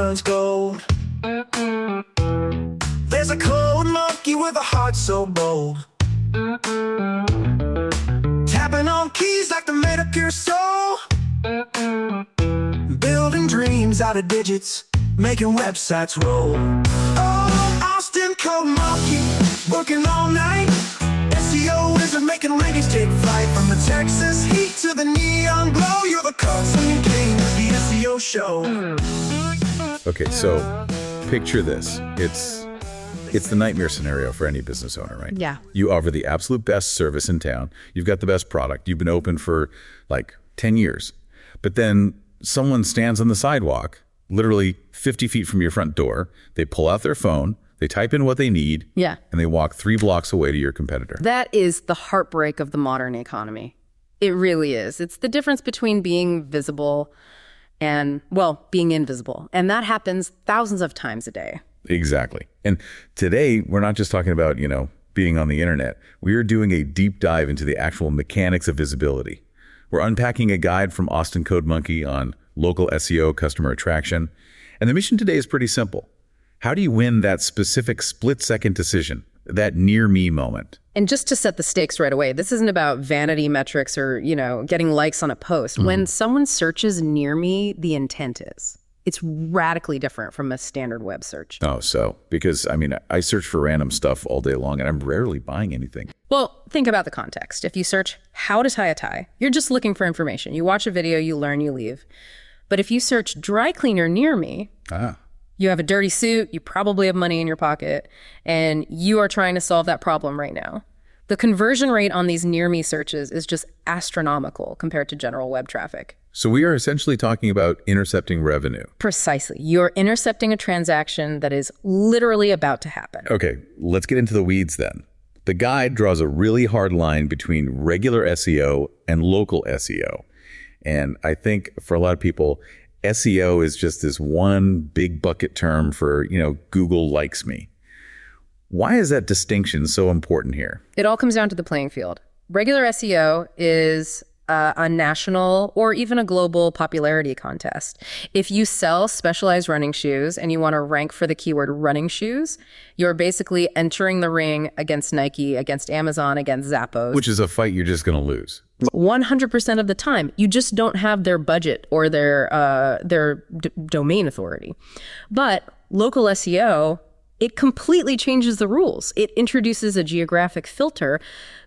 one's gold. There's a cold monkey with a heart so bold, tapping on keys like they made up your soul, building dreams out of digits, making websites roll. Oh, Austin cold monkey, working all night. SEO wizard making rankings take flight. From the Texas heat to the neon glow, you're the constant king of the SEO show. Okay, so picture this. It's the nightmare scenario for any business owner, right? Yeah. You offer the absolute best service in town. You've got the best product. You've been open for like 10 years. But then someone stands on the sidewalk, literally 50 feet from your front door. They pull out their phone, they type in what they need, Yeah. and they walk 3 blocks away to your competitor. That is the heartbreak of the modern economy. It really is. It's the difference between being visible and, well, being invisible. And that happens thousands of times a day. Exactly. And today, we're not just talking about, being on the internet. We are doing a deep dive into the actual mechanics of visibility. We're unpacking a guide from Austin Code Monkey on local SEO customer attraction. And the mission today is pretty simple. How do you win that specific split-second decision, that near-me moment? And just to set the stakes right away, this isn't about vanity metrics or, getting likes on a post. When someone searches near me, the intent is. It's radically different from a standard web search. Oh, so, because, I search for random stuff all day long, and I'm rarely buying anything. Well, think about the context. If you search how to tie a tie, you're just looking for information. You watch a video, you learn, you leave. But if you search dry cleaner near me, you have a dirty suit, you probably have money in your pocket, and you are trying to solve that problem right now. The conversion rate on these near me searches is just astronomical compared to general web traffic. So we are essentially talking about intercepting revenue. Precisely. You're intercepting a transaction that is literally about to happen. Okay, let's get into the weeds then. The guide draws a really hard line between regular SEO and local SEO. And I think for a lot of people, SEO is just this one big bucket term for, Google likes me. Why is that distinction so important here? It all comes down to the playing field. Regular SEO is a national or even a global popularity contest. If you sell specialized running shoes and you want to rank for the keyword running shoes, you're basically entering the ring against Nike, against Amazon, against Zappos. Which is a fight you're just going to lose. 100% of the time. You just don't have their budget or their domain authority. But local SEO, it completely changes the rules. It introduces a geographic filter.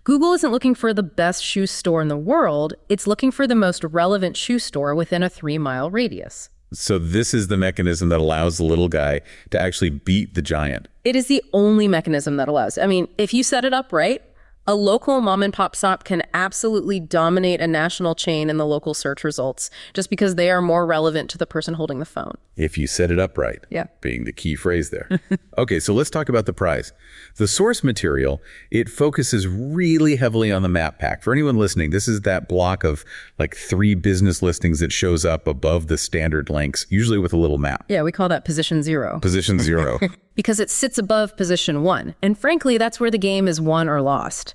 Google isn't looking for the best shoe store in the world. It's looking for the most relevant shoe store within a 3-mile radius. So this is the mechanism that allows the little guy to actually beat the giant. It is the only mechanism that allows. If you set it up right, a local mom and pop shop can absolutely dominate a national chain in the local search results just because they are more relevant to the person holding the phone. If you set it up right. Yeah. Being the key phrase there. Okay, so let's talk about the prize. The source material, it focuses really heavily on the map pack. For anyone listening, this is that block of like 3 business listings that shows up above the standard links, usually with a little map. Yeah, we call that position 0. Position 0. Because it sits above position 1. And frankly, that's where the game is won or lost.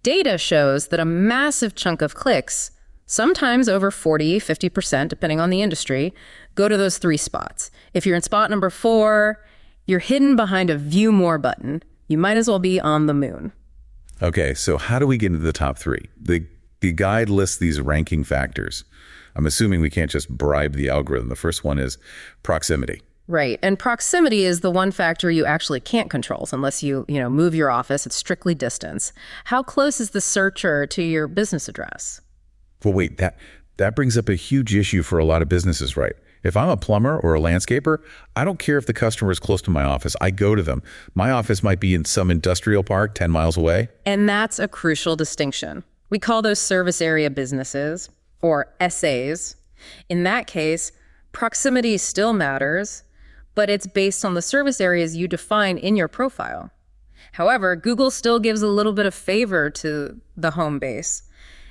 Data shows that a massive chunk of clicks, sometimes over 40, 50%, depending on the industry, go to those 3 spots. If you're in spot number 4, you're hidden behind a view more button. You might as well be on the moon. Okay, so how do we get into the top 3? The guide lists these ranking factors. I'm assuming we can't just bribe the algorithm. The first one is proximity. Right. And proximity is the one factor you actually can't control unless you move your office. It's strictly distance. How close is the searcher to your business address? Well, wait, that brings up a huge issue for a lot of businesses, right? If I'm a plumber or a landscaper, I don't care if the customer is close to my office. I go to them. My office might be in some industrial park 10 miles away. And that's a crucial distinction. We call those service area businesses, or SAs. In that case, proximity still matters, but it's based on the service areas you define in your profile. However, Google still gives a little bit of favor to the home base.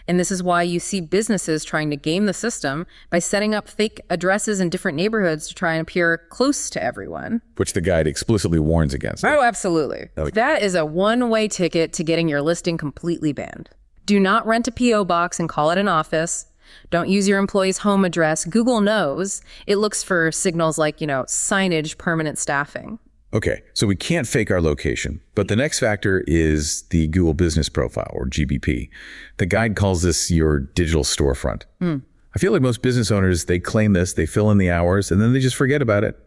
And this is why you see businesses trying to game the system by setting up fake addresses in different neighborhoods to try and appear close to everyone. Which the guide explicitly warns against. Oh, absolutely. That is a one-way ticket to getting your listing completely banned. Do not rent a P.O. box and call it an office. Don't use your employee's home address. Google knows. It looks for signals like, signage, permanent staffing. Okay, so we can't fake our location, but the next factor is the Google Business Profile, or GBP. The guide calls this your digital storefront. I feel like most business owners, they claim this, they fill in the hours, and then they just forget about it.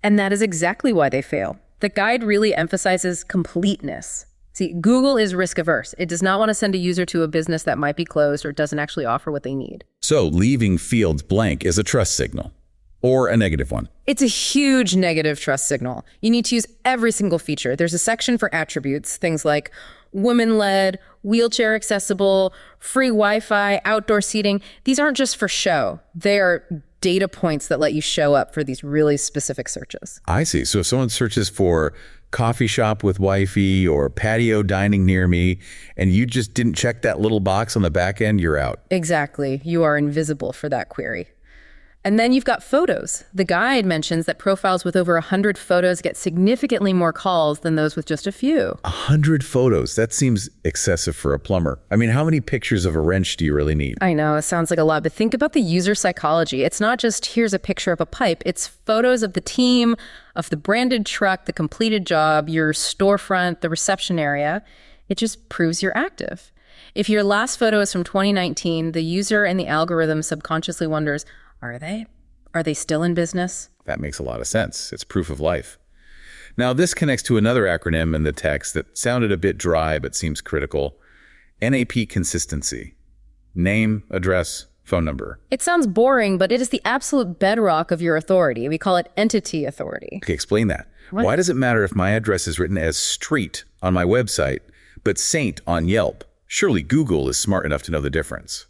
And that is exactly why they fail. The guide really emphasizes completeness. See, Google is risk averse. It does not want to send a user to a business that might be closed or doesn't actually offer what they need. So leaving fields blank is a trust signal, or a negative one. It's a huge negative trust signal. You need to use every single feature. There's a section for attributes, things like women-led, wheelchair accessible, free Wi-Fi, outdoor seating. These aren't just for show. They are data points that let you show up for these really specific searches. I see. So if someone searches for coffee shop with wifey or patio dining near me, and you just didn't check that little box on the back end, you're out. Exactly. You are invisible for that query. And then you've got photos. The guide mentions that profiles with over 100 photos get significantly more calls than those with just a few. 100 photos? That seems excessive for a plumber. I mean, how many pictures of a wrench do you really need? I know, it sounds like a lot, but think about the user psychology. It's not just here's a picture of a pipe. It's photos of the team, of the branded truck, the completed job, your storefront, the reception area. It just proves you're active. If your last photo is from 2019, the user and the algorithm subconsciously wonders, are they? Are they still in business? That makes a lot of sense. It's proof of life. Now, this connects to another acronym in the text that sounded a bit dry but seems critical. NAP consistency. Name, address, phone number. It sounds boring, but it is the absolute bedrock of your authority. We call it entity authority. Okay, explain that. What? Why does it matter if my address is written as street on my website, but Saint on Yelp? Surely Google is smart enough to know the difference.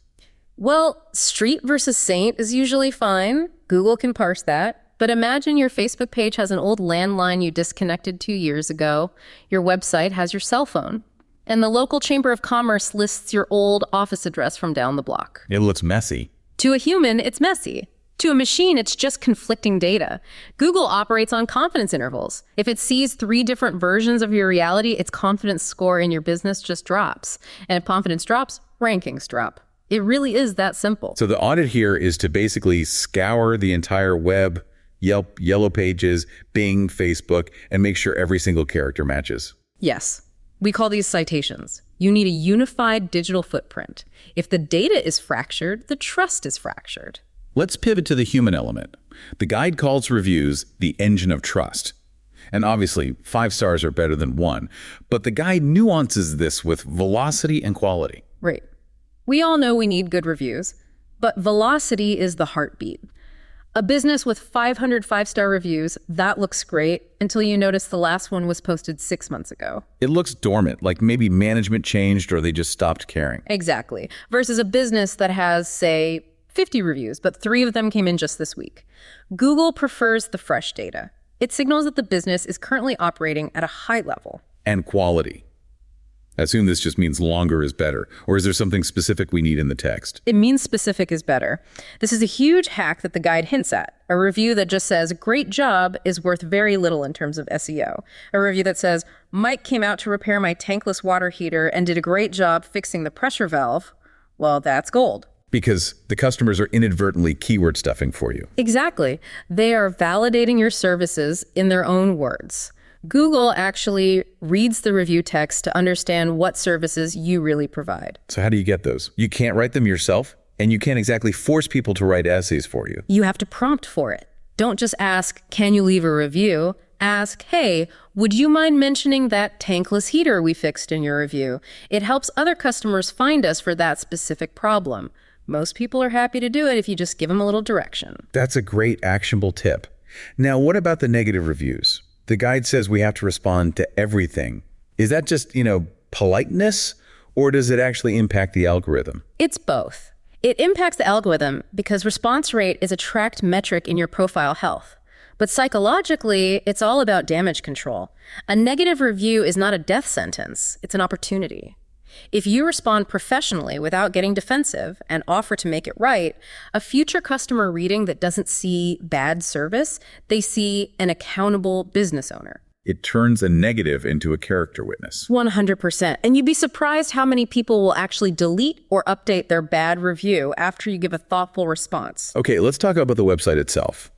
Well, street versus saint is usually fine. Google can parse that. But imagine your Facebook page has an old landline you disconnected 2 years ago. Your website has your cell phone. And the local chamber of commerce lists your old office address from down the block. It looks messy. To a human, it's messy. To a machine, it's just conflicting data. Google operates on confidence intervals. If it sees 3 different versions of your reality, its confidence score in your business just drops. And if confidence drops, rankings drop. It really is that simple. So the audit here is to basically scour the entire web, Yelp, Yellow Pages, Bing, Facebook, and make sure every single character matches. Yes. We call these citations. You need a unified digital footprint. If the data is fractured, the trust is fractured. Let's pivot to the human element. The guide calls reviews the engine of trust. And obviously, 5 stars are better than 1. But the guide nuances this with velocity and quality. Right. We all know we need good reviews, but velocity is the heartbeat. A business with 500 5-star reviews, that looks great until you notice the last one was posted 6 months ago. It looks dormant, like maybe management changed or they just stopped caring. Exactly. Versus a business that has, say, 50 reviews, but 3 of them came in just this week. Google prefers the fresh data. It signals that the business is currently operating at a high level. And quality. I assume this just means longer is better. Or is there something specific we need in the text? It means specific is better. This is a huge hack that the guide hints at. A review that just says, great job, is worth very little in terms of SEO. A review that says, Mike came out to repair my tankless water heater and did a great job fixing the pressure valve. Well, that's gold. Because the customers are inadvertently keyword stuffing for you. Exactly. They are validating your services in their own words. Google actually reads the review text to understand what services you really provide. So how do you get those? You can't write them yourself, and you can't exactly force people to write essays for you. You have to prompt for it. Don't just ask, can you leave a review? Ask, hey, would you mind mentioning that tankless heater we fixed in your review? It helps other customers find us for that specific problem. Most people are happy to do it if you just give them a little direction. That's a great actionable tip. Now, what about the negative reviews? The guide says we have to respond to everything. Is that just, politeness, or does it actually impact the algorithm? It's both. It impacts the algorithm because response rate is a tracked metric in your profile health. But psychologically, it's all about damage control. A negative review is not a death sentence. It's an opportunity. If you respond professionally without getting defensive and offer to make it right, a future customer reading that doesn't see bad service, they see an accountable business owner. It turns a negative into a character witness. 100%. And you'd be surprised how many people will actually delete or update their bad review after you give a thoughtful response. Okay, let's talk about the website itself.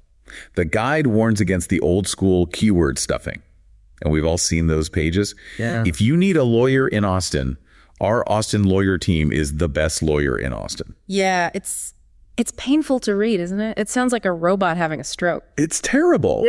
The guide warns against the old school keyword stuffing. And we've all seen those pages. Yeah. If you need a lawyer in Austin, our Austin lawyer team is the best lawyer in Austin. Yeah, it's painful to read, isn't it? It sounds like a robot having a stroke. It's terrible.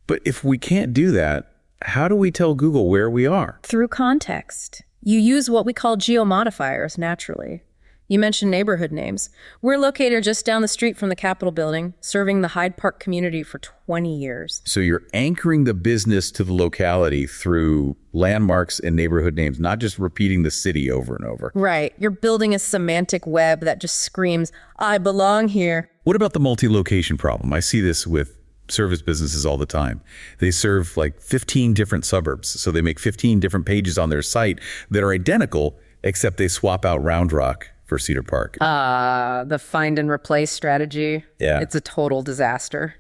But if we can't do that, how do we tell Google where we are? Through context. You use what we call geomodifiers naturally. You mentioned neighborhood names. We're located just down the street from the Capitol building, serving the Hyde Park community for 20 years. So you're anchoring the business to the locality through landmarks and neighborhood names, not just repeating the city over and over. Right. You're building a semantic web that just screams, I belong here. What about the multi-location problem? I see this with service businesses all the time. They serve like 15 different suburbs. So they make 15 different pages on their site that are identical, except they swap out Round Rock for Cedar Park. The find and replace strategy. Yeah. It's a total disaster.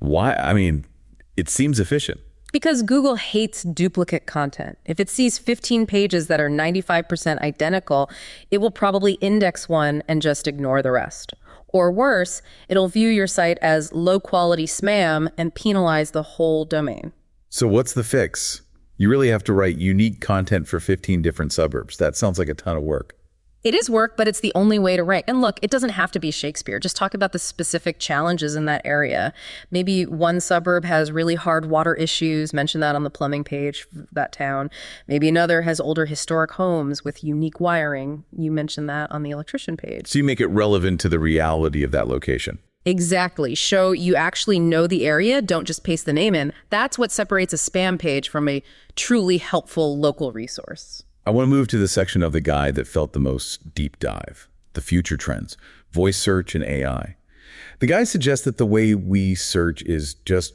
Why? I mean, it seems efficient. Because Google hates duplicate content. If it sees 15 pages that are 95% identical, it will probably index one and just ignore the rest. Or worse, it'll view your site as low-quality spam and penalize the whole domain. So what's the fix? You really have to write unique content for 15 different suburbs. That sounds like a ton of work. It is work, but it's the only way to rank. And look, it doesn't have to be Shakespeare. Just talk about the specific challenges in that area. Maybe one suburb has really hard water issues. Mention that on the plumbing page for that town. Maybe another has older historic homes with unique wiring. You mentioned that on the electrician page. So you make it relevant to the reality of that location. Exactly. Show you actually know the area. Don't just paste the name in. That's what separates a spam page from a truly helpful local resource. I want to move to the section of the guide that felt the most deep dive, the future trends, voice search and AI. The guide suggests that the way we search is just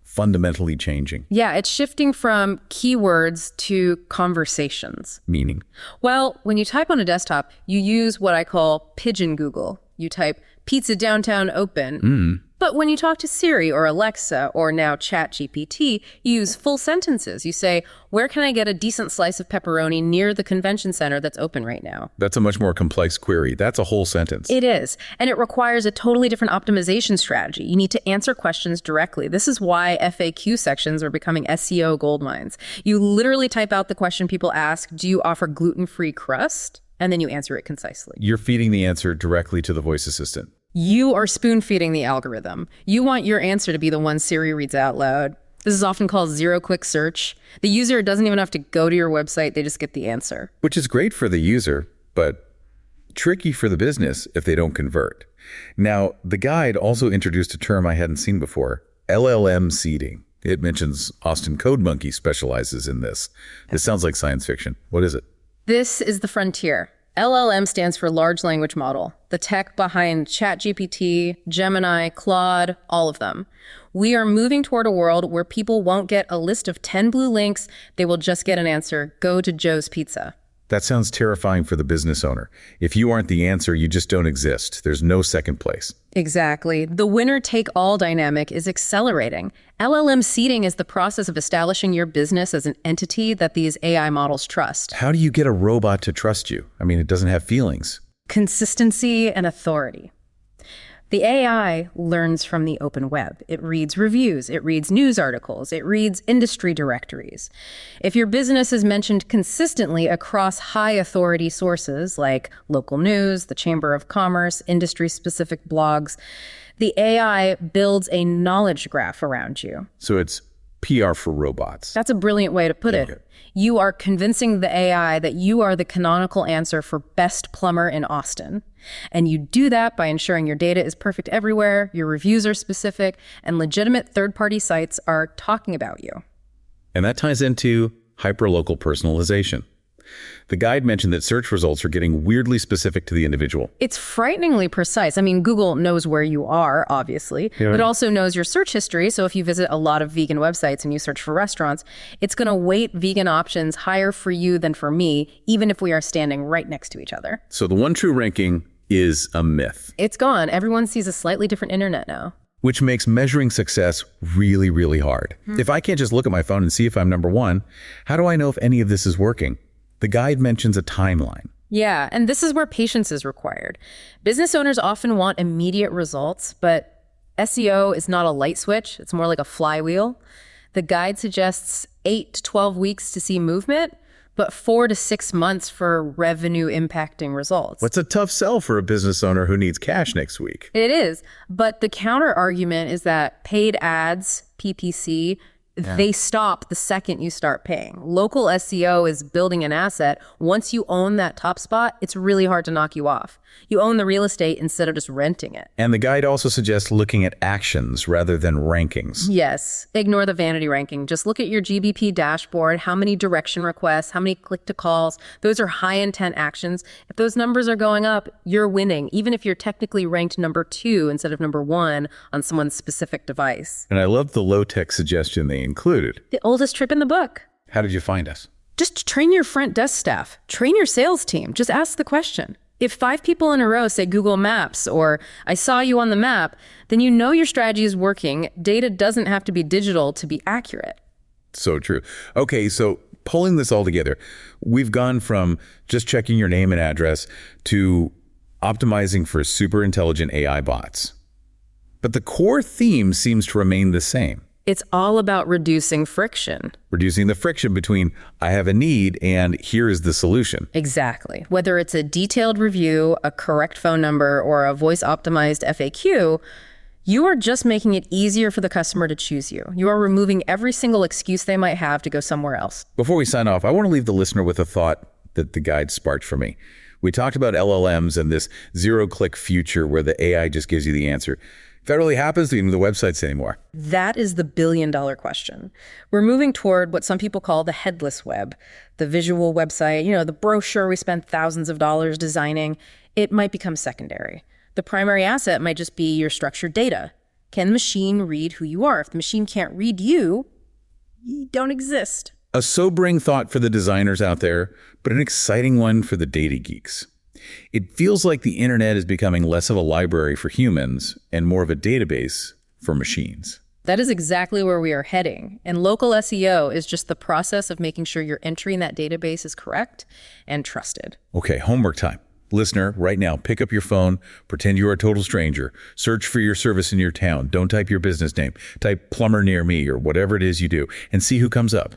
fundamentally changing. Yeah, it's shifting from keywords to conversations. Meaning? Well, when you type on a desktop, you use what I call pigeon Google. You type pizza downtown open. But when you talk to Siri or Alexa or now ChatGPT, you use full sentences. You say, where can I get a decent slice of pepperoni near the convention center that's open right now? That's a much more complex query. That's a whole sentence. It is. And it requires a totally different optimization strategy. You need to answer questions directly. This is why FAQ sections are becoming SEO goldmines. You literally type out the question people ask, do you offer gluten-free crust? And then you answer it concisely. You're feeding the answer directly to the voice assistant. You are spoon-feeding the algorithm. You want your answer to be the one Siri reads out loud. This is often called zero-click search. The user doesn't even have to go to your website. They just get the answer. Which is great for the user, but tricky for the business if they don't convert. Now, the guide also introduced a term I hadn't seen before, LLM seeding. It mentions Austin Code Monkey specializes in this. This sounds like science fiction. What is it? This is the frontier. LLM stands for large language model, the tech behind ChatGPT, Gemini, Claude, all of them. We are moving toward a world where people won't get a list of 10 blue links. They will just get an answer, go to Joe's Pizza. That sounds terrifying for the business owner. If you aren't the answer, you just don't exist. There's no second place. Exactly. The winner-take-all dynamic is accelerating. LLM seeding is the process of establishing your business as an entity that these AI models trust. How do you get a robot to trust you? I mean, it doesn't have feelings. Consistency and authority. The AI learns from the open web. It reads reviews, it reads news articles, it reads industry directories. If your business is mentioned consistently across high authority sources like local news, the Chamber of Commerce, industry-specific blogs, the AI builds a knowledge graph around you. So it's PR for robots. That's a brilliant way to put it. You are convincing the AI that you are the canonical answer for best plumber in Austin. And you do that by ensuring your data is perfect everywhere, your reviews are specific, and legitimate third-party sites are talking about you. And that ties into hyperlocal personalization. The guide mentioned that search results are getting weirdly specific to the individual. It's frighteningly precise. I mean, Google knows where you are, obviously, but it also knows your search history. So if you visit a lot of vegan websites and you search for restaurants, it's going to weight vegan options higher for you than for me, even if we are standing right next to each other. So the one true ranking is a myth. It's gone. Everyone sees a slightly different internet now. which makes measuring success really, really hard. If I can't just look at my phone and see if I'm number one, how do I know if any of this is working? The guide mentions a timeline. Yeah, and this is where patience is required. Business owners often want immediate results, but SEO is not a light switch. It's more like a flywheel. The guide suggests 8 to 12 weeks to see movement, but 4 to 6 months for revenue impacting results. What's a tough sell for a business owner who needs cash next week? It is. But the counter argument is that paid ads, PPC, they stop the second you start paying. Local SEO is building an asset. Once you own that top spot, it's really hard to knock you off. You own the real estate instead of just renting it. And the guide also suggests looking at actions rather than rankings. Yes. Ignore the vanity ranking. Just look at your GBP dashboard, how many direction requests, how many click-to-calls. Those are high-intent actions. If those numbers are going up, you're winning, even if you're technically ranked number 2 instead of number 1 on someone's specific device. And I love the low-tech suggestion they included. The oldest trip in the book. How did you find us? Just train your front desk staff. Train your sales team. Just ask the question. If 5 people in a row say Google Maps or I saw you on the map, then you know your strategy is working. Data doesn't have to be digital to be accurate. So true. Okay, so pulling this all together, we've gone from just checking your name and address to optimizing for super intelligent AI bots. But the core theme seems to remain the same. It's all about reducing friction. Reducing the friction between I have a need and here is the solution. Exactly. Whether it's a detailed review, a correct phone number, or a voice-optimized FAQ, you are just making it easier for the customer to choose you. You are removing every single excuse they might have to go somewhere else. Before we sign off, I want to leave the listener with a thought that the guide sparked for me. We talked about LLMs and this zero-click future where the AI just gives you the answer. If that really happens, do you need the websites anymore? That is the billion-dollar question. We're moving toward what some people call the headless web, the visual website, the brochure we spent thousands of dollars designing. It might become secondary. The primary asset might just be your structured data. Can the machine read who you are? If the machine can't read you, you don't exist. A sobering thought for the designers out there, but an exciting one for the data geeks. It feels like the internet is becoming less of a library for humans and more of a database for machines. That is exactly where we are heading. And local SEO is just the process of making sure your entry in that database is correct and trusted. Okay, homework time. Listener, right now, pick up your phone, pretend you're a total stranger, search for your service in your town. Don't type your business name. Type plumber near me or whatever it is you do and see who comes up.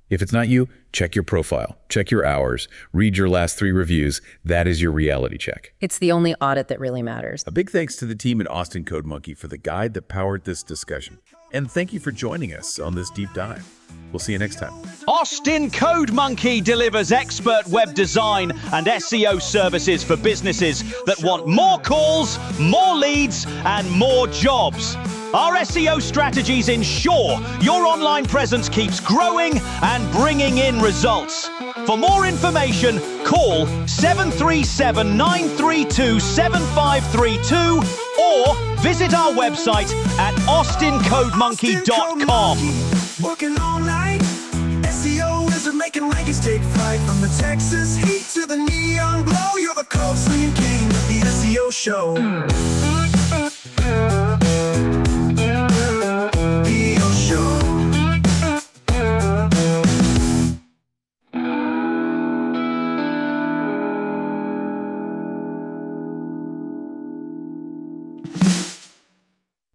If it's not you, check your profile, check your hours, read your last 3 reviews. That is your reality check. It's the only audit that really matters. A big thanks to the team at Austin Code Monkey for the guide that powered this discussion. And thank you for joining us on this deep dive. We'll see you next time. Austin Code Monkey delivers expert web design and SEO services for businesses that want more calls, more leads, and more jobs. Our SEO strategies ensure your online presence keeps growing and bringing in results. For more information, call 737-932-7532 or visit our website at austincodemonkey.com. Working all night. SEO isn't making rankings take flight. From the Texas heat to the neon glow, you're the code swinging king of the SEO show.